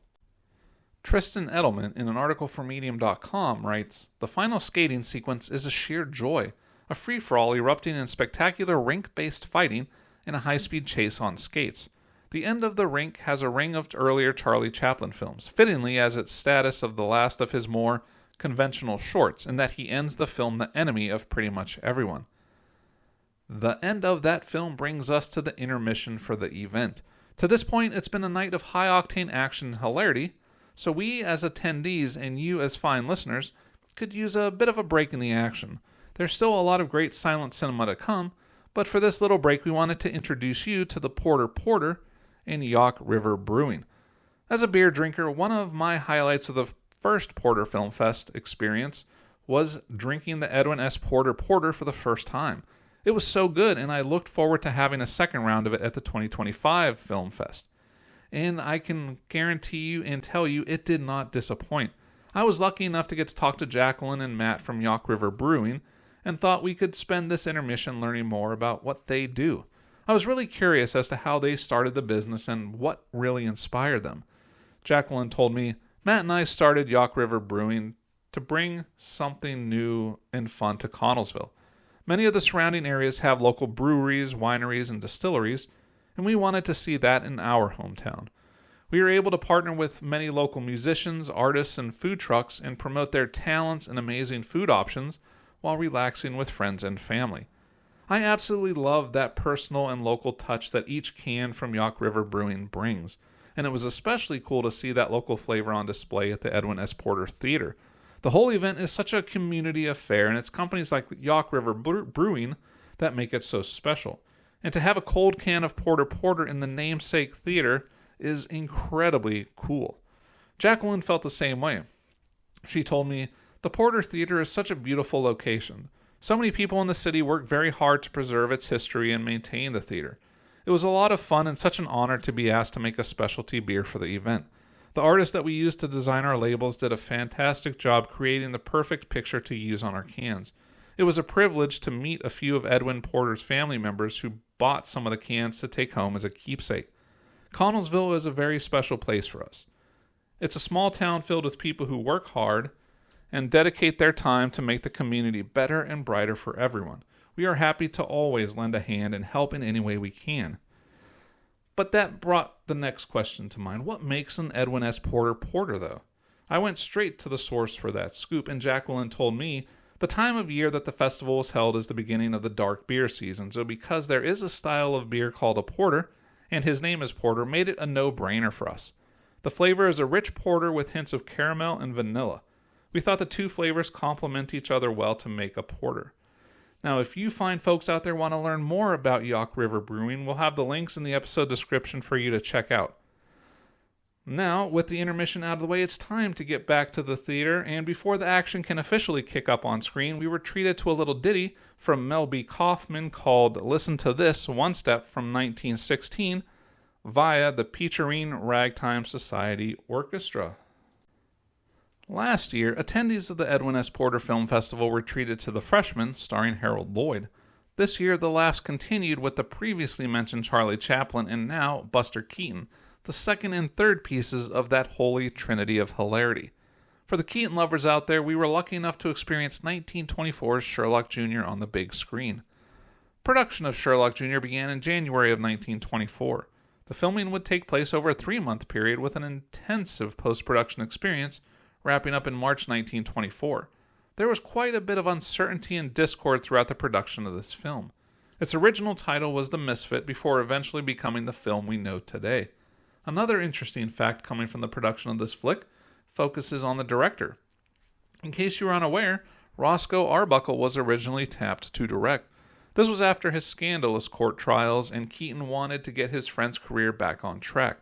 Tristan Edelman, in an article for Medium.com, writes, the final skating sequence is a sheer joy, a free-for-all erupting in spectacular rink-based fighting and a high-speed chase on skates. The end of the rink has a ring of earlier Charlie Chaplin films, fittingly as its status of the last of his more conventional shorts, in that he ends the film the enemy of pretty much everyone. The end of that film brings us to the intermission for the event. To this point, it's been a night of high-octane action and hilarity, so we as attendees and you as fine listeners could use a bit of a break in the action. There's still a lot of great silent cinema to come, but for this little break we wanted to introduce you to the Porter in Yawk River Brewing. As a beer drinker, one of my highlights of the first Porter Film Fest experience was drinking the Edwin S. Porter for the first time. It was so good, and I looked forward to having a second round of it at the 2025 Film Fest. And I can guarantee you and tell you it did not disappoint. I was lucky enough to get to talk to Jacqueline and Matt from Yawk River Brewing and thought we could spend this intermission learning more about what they do. I was really curious as to how they started the business and what really inspired them. Jacqueline told me, Matt and I started Yawk River Brewing to bring something new and fun to Connellsville. Many of the surrounding areas have local breweries, wineries, and distilleries, and we wanted to see that in our hometown. We were able to partner with many local musicians, artists, and food trucks and promote their talents and amazing food options while relaxing with friends and family. I absolutely love that personal and local touch that each can from Yawk River Brewing brings, and it was especially cool to see that local flavor on display at the Edwin S. Porter Theater. The whole event is such a community affair, and it's companies like Yawk River Brewing that make it so special. And to have a cold can of Porter in the namesake theater is incredibly cool. Jacqueline felt the same way. She told me, the Porter Theater is such a beautiful location. So many people in the city work very hard to preserve its history and maintain the theater. It was a lot of fun and such an honor to be asked to make a specialty beer for the event. The artist that we used to design our labels did a fantastic job creating the perfect picture to use on our cans. It was a privilege to meet a few of Edwin Porter's family members who bought some of the cans to take home as a keepsake. Connellsville is a very special place for us. It's a small town filled with people who work hard and dedicate their time to make the community better and brighter for everyone. We are happy to always lend a hand and help in any way we can. But that brought the next question to mind. What makes an Edwin S. Porter, though? I went straight to the source for that scoop, and Jacqueline told me the time of year that the festival is held is the beginning of the dark beer season, so because there is a style of beer called a porter, and his name is Porter, made it a no-brainer for us. The flavor is a rich porter with hints of caramel and vanilla. We thought the two flavors complement each other well to make a porter. Now, if you find folks out there want to learn more about Yawk River Brewing, we'll have the links in the episode description for you to check out. Now, with the intermission out of the way, it's time to get back to the theater, and before the action can officially kick up on screen, we were treated to a little ditty from Mel B. Kaufman called Listen to This, One Step from 1916, via the Peacherine Ragtime Society Orchestra. Last year, attendees of the Edwin S. Porter Film Festival were treated to The Freshman, starring Harold Lloyd. This year, the laughs continued with the previously mentioned Charlie Chaplin and now Buster Keaton, the second and third pieces of that holy trinity of hilarity. For the Keaton lovers out there, we were lucky enough to experience 1924's Sherlock Jr. on the big screen. Production of Sherlock Jr. began in January of 1924. The filming would take place over a 3-month period with an intensive post-production experience, wrapping up in March 1924. There was quite a bit of uncertainty and discord throughout the production of this film. Its original title was The Misfit, before eventually becoming the film we know today. Another interesting fact coming from the production of this flick focuses on the director. In case you were unaware, Roscoe Arbuckle was originally tapped to direct. This was after his scandalous court trials, and Keaton wanted to get his friend's career back on track.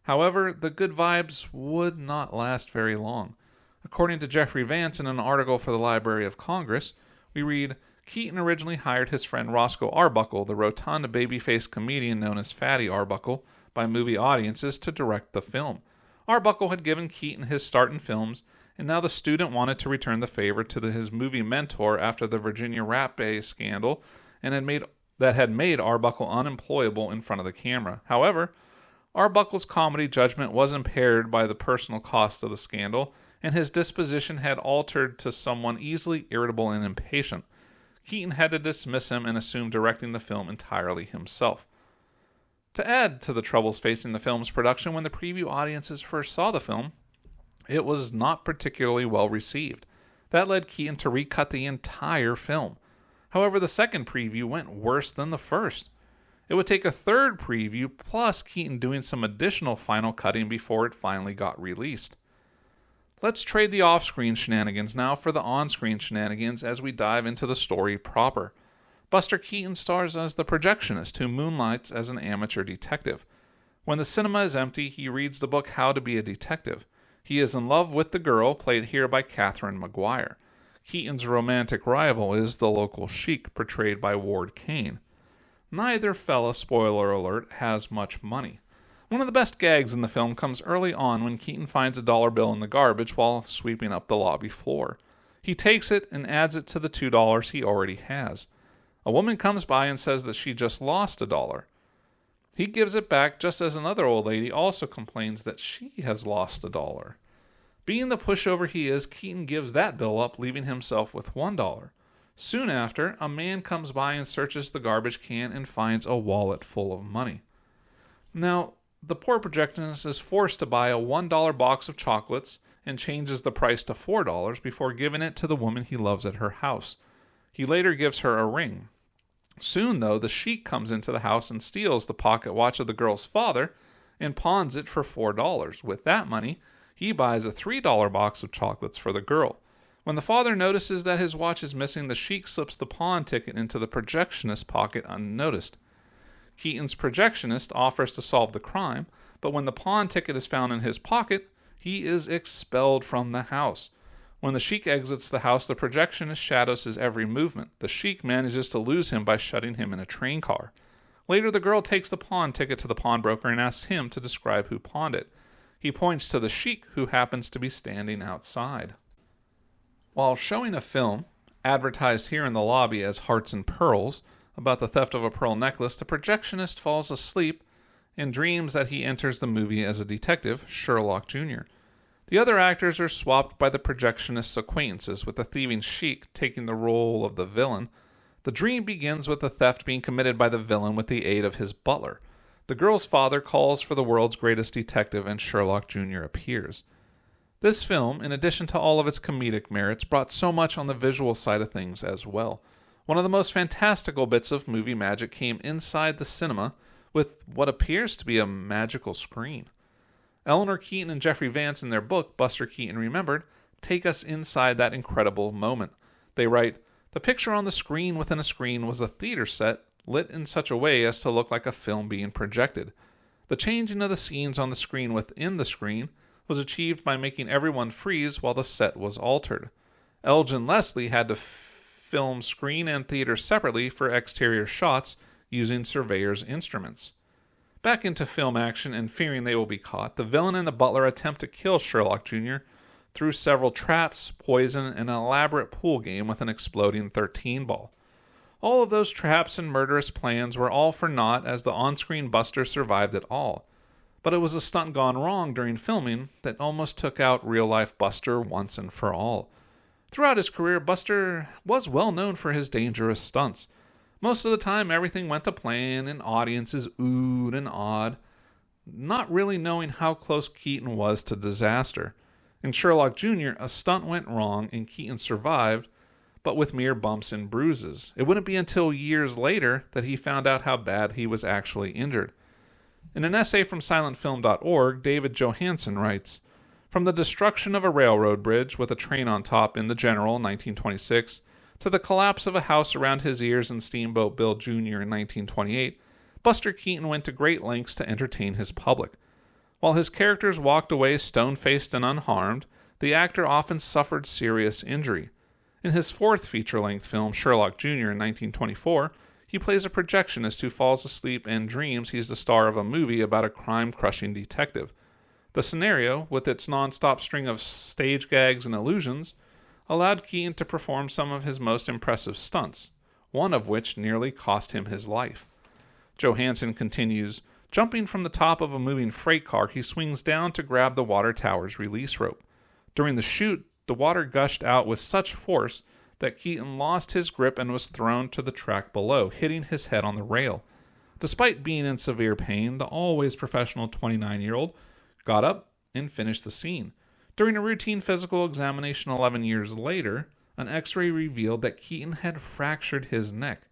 However, the good vibes would not last very long. According to Jeffrey Vance in an article for the Library of Congress, we read, Keaton originally hired his friend Roscoe Arbuckle, the rotund baby-faced comedian known as Fatty Arbuckle, by movie audiences to direct the film. Arbuckle had given Keaton his start in films, and now the student wanted to return the favor to his movie mentor after the Virginia Rape scandal, and had made Arbuckle unemployable in front of the camera. However, Arbuckle's comedy judgment was impaired by the personal cost of the scandal, and his disposition had altered to someone easily irritable and impatient. Keaton had to dismiss him and assume directing the film entirely himself. To add to the troubles facing the film's production, when the preview audiences first saw the film, it was not particularly well received. That led Keaton to recut the entire film. However, the second preview went worse than the first. It would take a third preview, plus Keaton doing some additional final cutting before it finally got released. Let's trade the off-screen shenanigans now for the on-screen shenanigans as we dive into the story proper. Buster Keaton stars as the projectionist who moonlights as an amateur detective. When the cinema is empty, he reads the book How to Be a Detective. He is in love with the girl, played here by Catherine Maguire. Keaton's romantic rival is the local sheik, portrayed by Ward Kane. Neither fella, spoiler alert, has much money. One of the best gags in the film comes early on when Keaton finds a dollar bill in the garbage while sweeping up the lobby floor. He takes it and adds it to the $2 he already has. A woman comes by and says that she just lost $1. He gives it back just as another old lady also complains that she has lost $1. Being the pushover he is, Keaton gives that bill up, leaving himself with $1. Soon after, a man comes by and searches the garbage can and finds a wallet full of money. Now, the poor projectionist is forced to buy a $1 box of chocolates and changes the price to $4 before giving it to the woman he loves at her house. He later gives her a ring. Soon, though, the sheik comes into the house and steals the pocket watch of the girl's father and pawns it for $4. With that money, he buys a $3 box of chocolates for the girl. When the father notices that his watch is missing, the sheik slips the pawn ticket into the projectionist's pocket unnoticed. Keaton's projectionist offers to solve the crime, but when the pawn ticket is found in his pocket, he is expelled from the house. When the sheik exits the house, the projectionist shadows his every movement. The sheik manages to lose him by shutting him in a train car. Later, the girl takes the pawn ticket to the pawnbroker and asks him to describe who pawned it. He points to the sheik, who happens to be standing outside. While showing a film, advertised here in the lobby as Hearts and Pearls, about the theft of a pearl necklace, the projectionist falls asleep and dreams that he enters the movie as a detective, Sherlock Jr. The other actors are swapped by the projectionist's acquaintances, with the thieving sheik taking the role of the villain. The dream begins with the theft being committed by the villain with the aid of his butler. The girl's father calls for the world's greatest detective, and Sherlock Jr. appears. This film, in addition to all of its comedic merits, brought so much on the visual side of things as well. One of the most fantastical bits of movie magic came inside the cinema with what appears to be a magical screen. Eleanor Keaton and Jeffrey Vance, in their book, Buster Keaton Remembered, take us inside that incredible moment. They write, "The picture on the screen within a screen was a theater set lit in such a way as to look like a film being projected. The changing of the scenes on the screen within the screen was achieved by making everyone freeze while the set was altered. Elgin Leslie had to film screen and theater separately for exterior shots using surveyor's instruments." Back into film action and fearing they will be caught, the villain and the butler attempt to kill Sherlock Jr., through several traps, poison, and an elaborate pool game with an exploding 13 ball. All of those traps and murderous plans were all for naught, as the on-screen Buster survived it all. But it was a stunt gone wrong during filming that almost took out real-life Buster once and for all. Throughout his career, Buster was well known for his dangerous stunts. Most of the time, everything went to plan, and audiences oohed and awed, not really knowing how close Keaton was to disaster. In Sherlock Jr., a stunt went wrong, and Keaton survived, but with mere bumps and bruises. It wouldn't be until years later that he found out how bad he was actually injured. In an essay from silentfilm.org, David Johansen writes, "From the destruction of a railroad bridge with a train on top in The General in 1926, to the collapse of a house around his ears in Steamboat Bill Jr. in 1928, Buster Keaton went to great lengths to entertain his public. While his characters walked away stone-faced and unharmed, the actor often suffered serious injury. In his fourth feature-length film, Sherlock Jr. in 1924, he plays a projectionist who falls asleep and dreams he's the star of a movie about a crime-crushing detective. The scenario, with its non-stop string of stage gags and illusions, allowed Keaton to perform some of his most impressive stunts, one of which nearly cost him his life." Johansen continues, "Jumping from the top of a moving freight car, he swings down to grab the water tower's release rope. During the shoot, the water gushed out with such force that Keaton lost his grip and was thrown to the track below, hitting his head on the rail. Despite being in severe pain, the always professional 29-year-old got up and finished the scene. During a routine physical examination 11 years later, an x-ray revealed that Keaton had fractured his neck.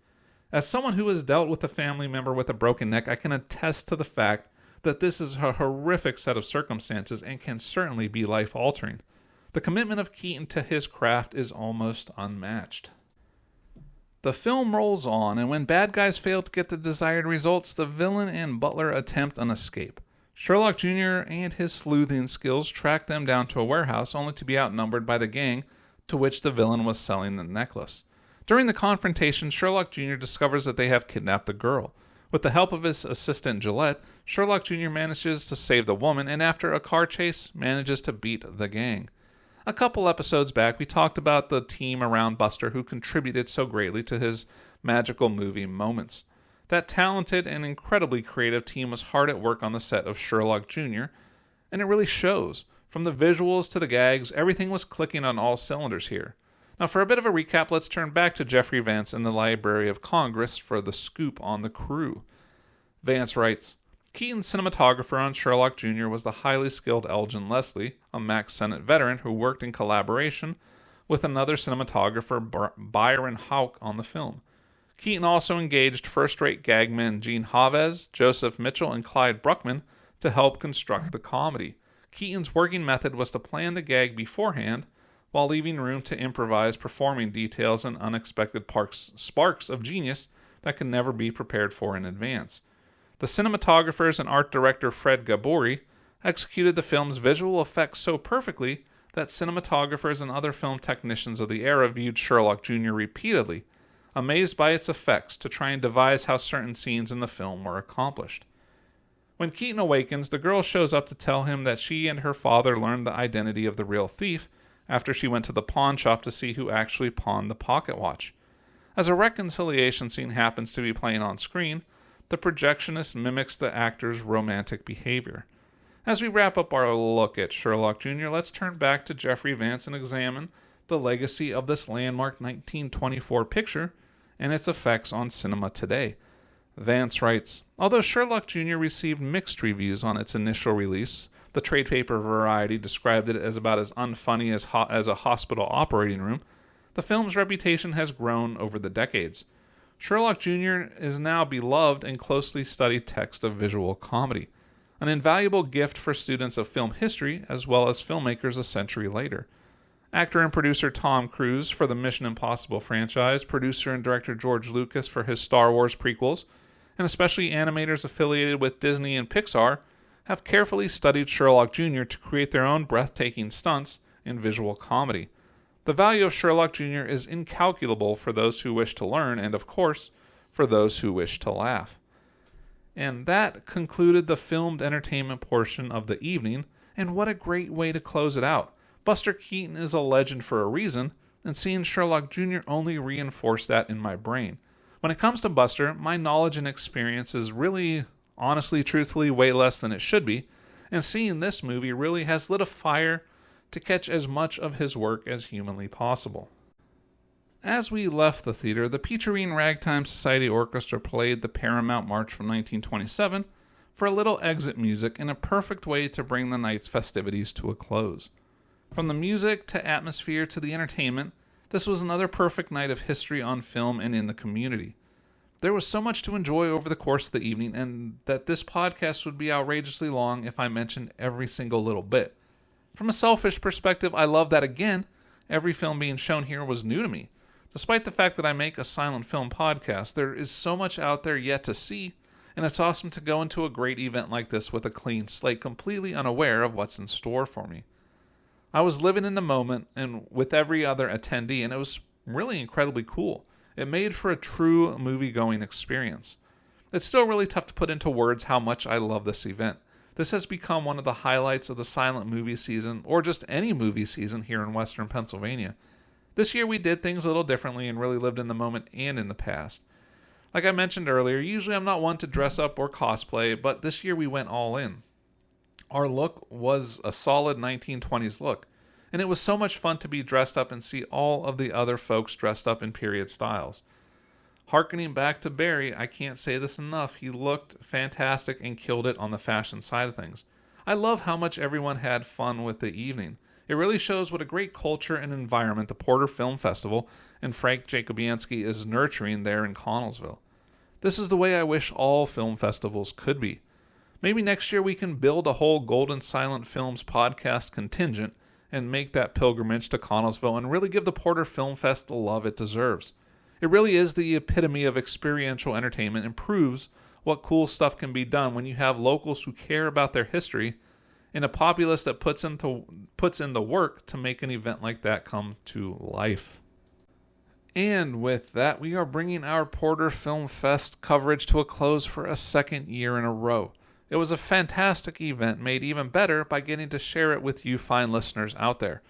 As someone who has dealt with a family member with a broken neck, I can attest to the fact that this is a horrific set of circumstances and can certainly be life-altering. The commitment of Keaton to his craft is almost unmatched." The film rolls on, and when bad guys fail to get the desired results, the villain and butler attempt an escape. Sherlock Jr. and his sleuthing skills track them down to a warehouse, only to be outnumbered by the gang to which the villain was selling the necklace. During the confrontation, Sherlock Jr. discovers that they have kidnapped the girl. With the help of his assistant Gillette, Sherlock Jr. manages to save the woman, and after a car chase, manages to beat the gang. A couple episodes back, we talked about the team around Buster who contributed so greatly to his magical movie moments. That talented and incredibly creative team was hard at work on the set of Sherlock Jr., and it really shows. From the visuals to the gags, everything was clicking on all cylinders here. Now, for a bit of a recap, let's turn back to Jeffrey Vance in the Library of Congress for the scoop on the crew. Vance writes, "Keaton's cinematographer on Sherlock Jr. was the highly skilled Elgin Leslie, a Max Sennett veteran who worked in collaboration with another cinematographer, Byron Houck, on the film. Keaton also engaged first-rate gagmen Gene Chavez, Joseph Mitchell, and Clyde Bruckman to help construct the comedy. Keaton's working method was to plan the gag beforehand, while leaving room to improvise performing details and unexpected sparks of genius that can never be prepared for in advance. The cinematographers and art director Fred Gabori executed the film's visual effects so perfectly that cinematographers and other film technicians of the era viewed Sherlock Jr. repeatedly, amazed by its effects, to try and devise how certain scenes in the film were accomplished. When Keaton awakens, the girl shows up to tell him that she and her father learned the identity of the real thief after she went to the pawn shop to see who actually pawned the pocket watch. As a reconciliation scene happens to be playing on screen, the projectionist mimics the actor's romantic behavior. As we wrap up our look at Sherlock Jr., let's turn back to Jeffrey Vance and examine the legacy of this landmark 1924 picture and its effects on cinema today. Vance writes, "Although Sherlock Jr. received mixed reviews on its initial release, the trade paper Variety described it as about as unfunny as a hospital operating room, the film's reputation has grown over the decades. Sherlock Jr. is now beloved and closely studied text of visual comedy, an invaluable gift for students of film history as well as filmmakers a century later. Actor and producer Tom Cruise for the Mission Impossible franchise, producer and director George Lucas for his Star Wars prequels, and especially animators affiliated with Disney and Pixar, have carefully studied Sherlock Jr. to create their own breathtaking stunts in visual comedy. The value of Sherlock Jr. is incalculable for those who wish to learn and, of course, for those who wish to laugh." And that concluded the filmed entertainment portion of the evening, and what a great way to close it out. Buster Keaton is a legend for a reason, and seeing Sherlock Jr. only reinforced that in my brain. When it comes to Buster, my knowledge and experience is really, honestly, truthfully, way less than it should be, and seeing this movie really has lit a fire to catch as much of his work as humanly possible. As we left the theater, the Peacherine Ragtime Society Orchestra played the Paramount March from 1927 for a little exit music in a perfect way to bring the night's festivities to a close. From the music to atmosphere to the entertainment, this was another perfect night of history on film and in the community. There was so much to enjoy over the course of the evening, and that this podcast would be outrageously long if I mentioned every single little bit. From a selfish perspective, I love that, again, every film being shown here was new to me. Despite the fact that I make a silent film podcast, there is so much out there yet to see, and it's awesome to go into a great event like this with a clean slate, completely unaware of what's in store for me. I was living in the moment and with every other attendee, and it was really incredibly cool. It made for a true movie-going experience. It's still really tough to put into words how much I love this event. This has become one of the highlights of the silent movie season, or just any movie season here in Western Pennsylvania. This year we did things a little differently and really lived in the moment and in the past. Like I mentioned earlier, usually I'm not one to dress up or cosplay, but this year we went all in. Our look was a solid 1920s look, and it was so much fun to be dressed up and see all of the other folks dressed up in period styles. Harkening back to Barry, I can't say this enough, he looked fantastic and killed it on the fashion side of things. I love how much everyone had fun with the evening. It really shows what a great culture and environment the Porter Film Festival and Frank Jacobianski is nurturing there in Connellsville. This is the way I wish all film festivals could be. Maybe next year we can build a whole Golden Silent Films podcast contingent and make that pilgrimage to Connellsville and really give the Porter Film Fest the love it deserves. It really is the epitome of experiential entertainment and proves what cool stuff can be done when you have locals who care about their history and a populace that puts in the work to make an event like that come to life. And with that, we are bringing our Porter Film Fest coverage to a close for a second year in a row. It was a fantastic event, made even better by getting to share it with you fine listeners out there.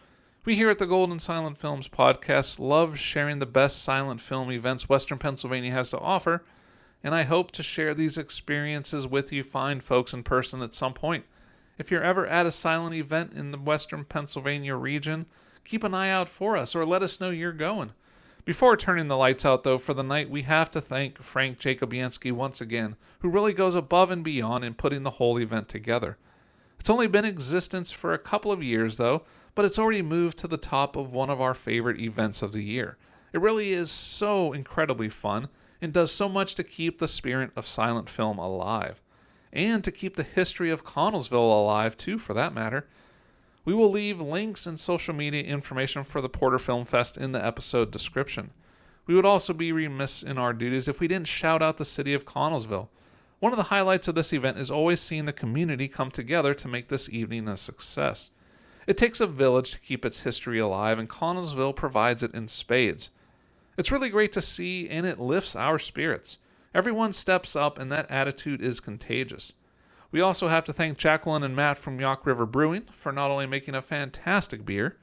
We here at the Golden Silent Films podcast love sharing the best silent film events Western Pennsylvania has to offer, and I hope to share these experiences with you fine folks in person at some point. If you're ever at a silent event in the Western Pennsylvania region, keep an eye out for us or let us know you're going. Before turning the lights out, though, for the night, we have to thank Frank Jacobianski once again, who really goes above and beyond in putting the whole event together. It's only been in existence for a couple of years, though, but it's already moved to the top of one of our favorite events of the year. It really is so incredibly fun and does so much to keep the spirit of silent film alive, and to keep the history of Connellsville alive, too, for that matter. We will leave links and social media information for the Porter Film Fest in the episode description. We would also be remiss in our duties if we didn't shout out the city of Connellsville. One of the highlights of this event is always seeing the community come together to make this evening a success. It takes a village to keep its history alive, and Connellsville provides it in spades. It's really great to see, and it lifts our spirits. Everyone steps up, and that attitude is contagious. We also have to thank Jacqueline and Matt from Yawk River Brewing for not only making a fantastic beer,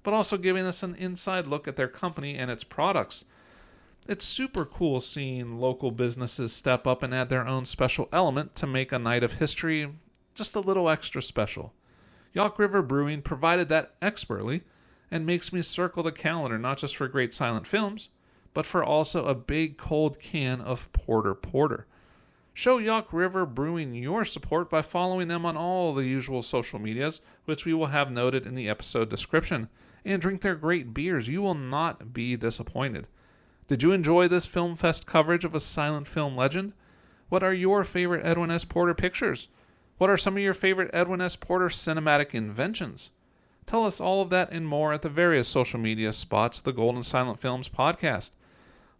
but also giving us an inside look at their company and its products. It's super cool seeing local businesses step up and add their own special element to make a night of history just a little extra special. Yawk River Brewing provided that expertly and makes me circle the calendar not just for great silent films, but for also a big cold can of Porter. Show Yawk River Brewing your support by following them on all the usual social medias, which we will have noted in the episode description, and drink their great beers. You will not be disappointed. Did you enjoy this Film Fest coverage of a silent film legend? What are your favorite Edwin S. Porter pictures? What are some of your favorite Edwin S. Porter cinematic inventions? Tell us all of that and more at the various social media spots of the Golden Silent Films podcast.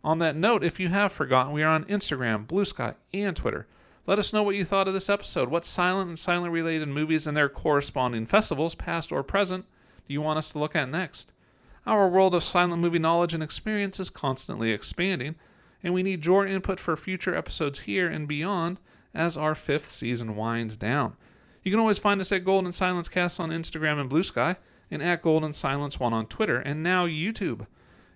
On that note, if you have forgotten, we are on Instagram, Bluesky, and Twitter. Let us know what you thought of this episode. What silent and silent-related movies and their corresponding festivals, past or present, do you want us to look at next? Our world of silent movie knowledge and experience is constantly expanding, and we need your input for future episodes here and beyond as our 5th season winds down. You can always find us at Golden Silence Cast on Instagram and Bluesky, and at Golden Silence 1 on Twitter, and now YouTube.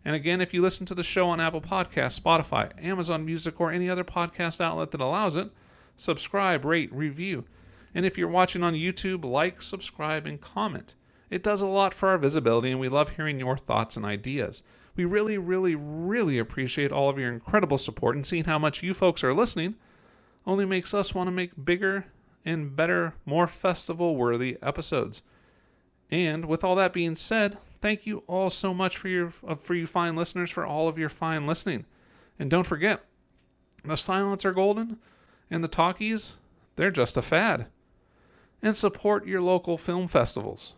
And again, if you listen to the show on Apple Podcasts, Spotify, Amazon Music, or any other podcast outlet that allows it, subscribe, rate, review. And if you're watching on YouTube, like, subscribe, and comment. It does a lot for our visibility, and we love hearing your thoughts and ideas. We really, really, really appreciate all of your incredible support, and seeing how much you folks are listening only makes us want to make bigger and better, more festival-worthy episodes. And with all that being said, thank you all so much for you fine listeners, for all of your fine listening. And don't forget, the silents are golden, and the talkies, they're just a fad. And support your local film festivals.